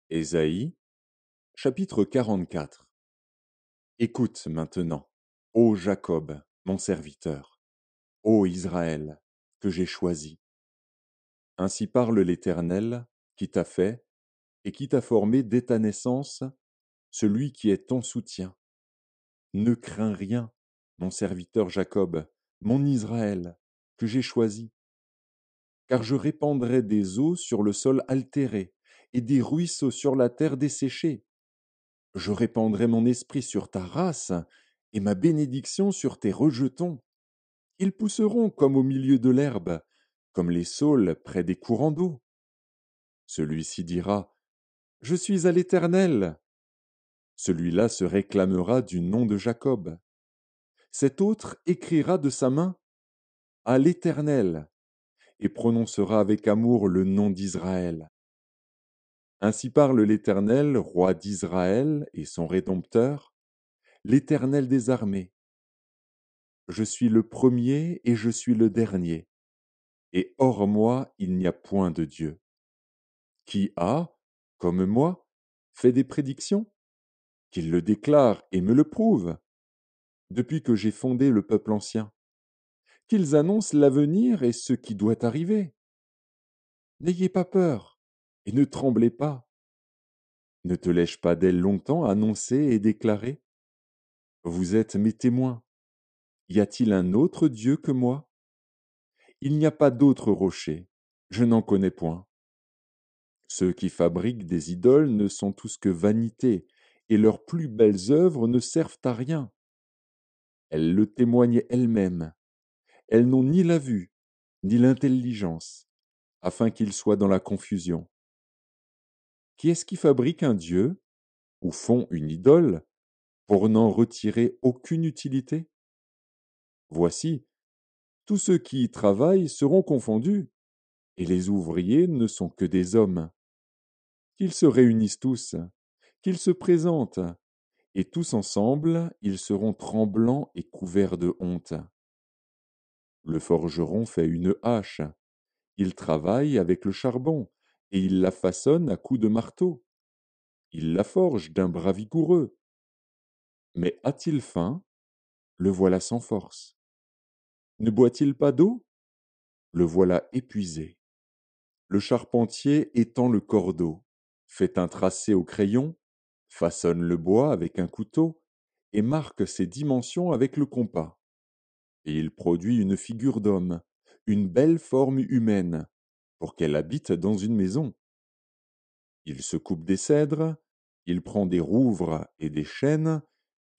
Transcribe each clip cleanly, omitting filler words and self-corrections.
Ésaïe, chapitre 44. Écoute maintenant, ô Jacob, mon serviteur, ô Israël, que j'ai choisi. Ainsi parle l'Éternel, qui t'a fait et qui t'a formé dès ta naissance, celui qui est ton soutien. Ne crains rien, mon serviteur Jacob, mon Israël, que j'ai choisi. Car je répandrai des eaux sur le sol altéré et des ruisseaux sur la terre desséchée. Je répandrai mon esprit sur ta race et ma bénédiction sur tes rejetons. Ils pousseront comme au milieu de l'herbe, comme les saules près des courants d'eau. Celui-ci dira, je suis à l'Éternel. Celui-là se réclamera du nom de Jacob. Cet autre écrira de sa main, à l'Éternel, et prononcera avec amour le nom d'Israël. Ainsi parle l'Éternel, roi d'Israël et son Rédempteur, l'Éternel des armées. Je suis le premier et je suis le dernier, et hors moi il n'y a point de Dieu. Qui a, comme moi, fait des prédictions? Qu'il le déclare et me le prouve, depuis que j'ai fondé le peuple ancien. Qu'ils annoncent l'avenir et ce qui doit arriver. N'ayez pas peur, et ne tremblez pas. Ne te lèche pas d'elle longtemps annoncer et déclarer? Vous êtes mes témoins. Y a-t-il un autre Dieu que moi? Il n'y a pas d'autre rocher, je n'en connais point. Ceux qui fabriquent des idoles ne sont tous que vanité, et leurs plus belles œuvres ne servent à rien. Elles le témoignent elles-mêmes. Elles n'ont ni la vue, ni l'intelligence, afin qu'ils soient dans la confusion. Qui est-ce qui fabrique un Dieu, ou font une idole, pour n'en retirer aucune utilité? Voici, tous ceux qui y travaillent seront confondus, et les ouvriers ne sont que des hommes. Qu'ils se réunissent tous, qu'ils se présentent, et tous ensemble, ils seront tremblants et couverts de honte. Le forgeron fait une hache, il travaille avec le charbon, et il la façonne à coups de marteau. Il la forge d'un bras vigoureux. Mais a-t-il faim? Le voilà sans force. Ne boit-il pas d'eau? Le voilà épuisé. Le charpentier étend le cordeau, fait un tracé au crayon, façonne le bois avec un couteau, et marque ses dimensions avec le compas. Et il produit une figure d'homme, une belle forme humaine, pour qu'elle habite dans une maison. Il se coupe des cèdres, il prend des rouvres et des chênes,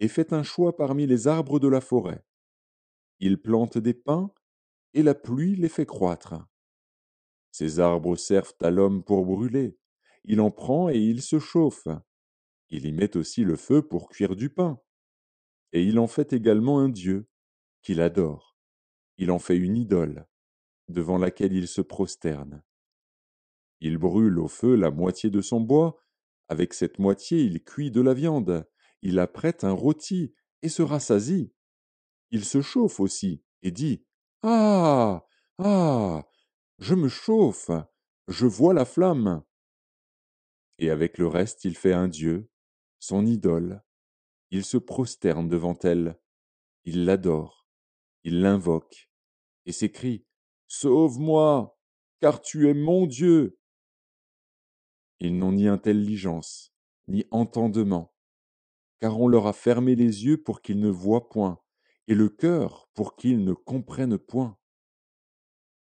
et fait un choix parmi les arbres de la forêt. Il plante des pins, et la pluie les fait croître. Ces arbres servent à l'homme pour brûler. Il en prend et il se chauffe. Il y met aussi le feu pour cuire du pain. Et il en fait également un dieu, qu'il adore. Il en fait une idole, devant laquelle il se prosterne. Il brûle au feu la moitié de son bois, avec cette moitié il cuit de la viande, il apprête un rôti et se rassasie. Il se chauffe aussi et dit ah ah je me chauffe, je vois la flamme. Et avec le reste il fait un dieu, son idole. Il se prosterne devant elle, il l'adore, il l'invoque et s'écrie sauve-moi, car tu es mon Dieu. Ils n'ont ni intelligence, ni entendement, car on leur a fermé les yeux pour qu'ils ne voient point, et le cœur pour qu'ils ne comprennent point.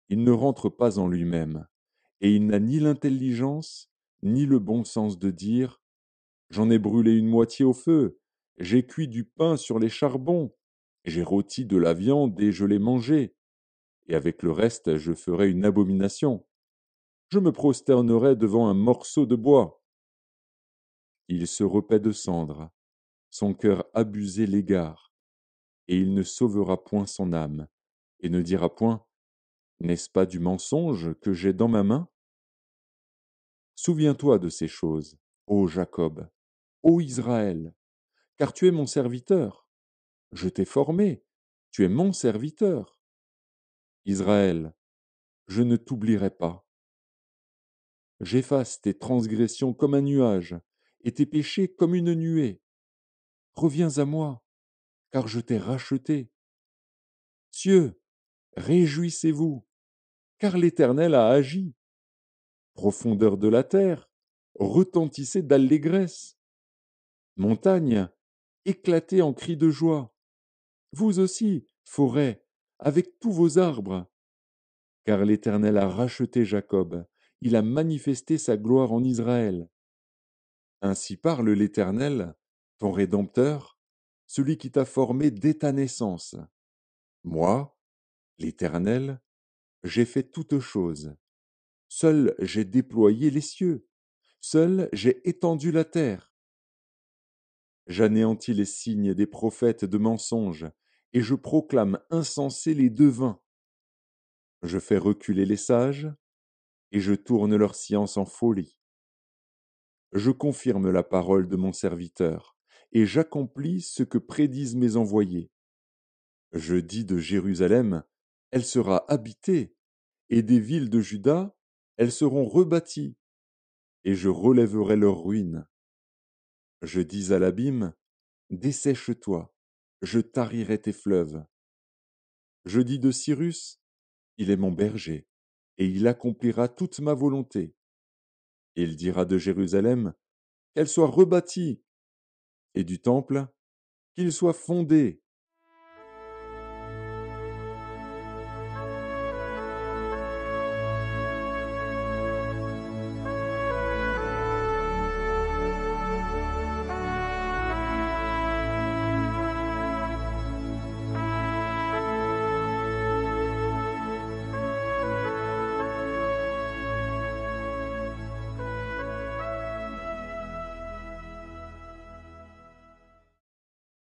Il ne rentre pas en lui-même, et il n'a ni l'intelligence, ni le bon sens de dire j'en ai brûlé une moitié au feu, j'ai cuit du pain sur les charbons, j'ai rôti de la viande et je l'ai mangée, et avec le reste je ferai une abomination. Je me prosternerai devant un morceau de bois. Il se repaît de cendres, son cœur abusé l'égare, et il ne sauvera point son âme, et ne dira point n'est-ce pas du mensonge que j'ai dans ma main? Souviens-toi de ces choses, ô Jacob, ô Israël, car tu es mon serviteur. Je t'ai formé, tu es mon serviteur. Israël, je ne t'oublierai pas. J'efface tes transgressions comme un nuage, et tes péchés comme une nuée. Reviens à moi, car je t'ai racheté. Cieux, réjouissez-vous, car l'Éternel a agi. Profondeur de la terre, retentissez d'allégresse. Montagne, éclatez en cris de joie. Vous aussi, forêt, avec tous vos arbres. Car l'Éternel a racheté Jacob, il a manifesté sa gloire en Israël. Ainsi parle l'Éternel, ton Rédempteur, celui qui t'a formé dès ta naissance. Moi, l'Éternel, j'ai fait toutes choses. Seul j'ai déployé les cieux. Seul j'ai étendu la terre. J'anéantis les signes des prophètes de mensonges, et je proclame insensés les devins. Je fais reculer les sages, et je tourne leur science en folie. Je confirme la parole de mon serviteur, et j'accomplis ce que prédisent mes envoyés. Je dis de Jérusalem, elle sera habitée, et des villes de Juda, elles seront rebâties, et je relèverai leurs ruines. Je dis à l'abîme, dessèche-toi, je tarirai tes fleuves. Je dis de Cyrus, il est mon berger, et il accomplira toute ma volonté. Il dira de Jérusalem, qu'elle soit rebâtie, et du temple, qu'il soit fondé,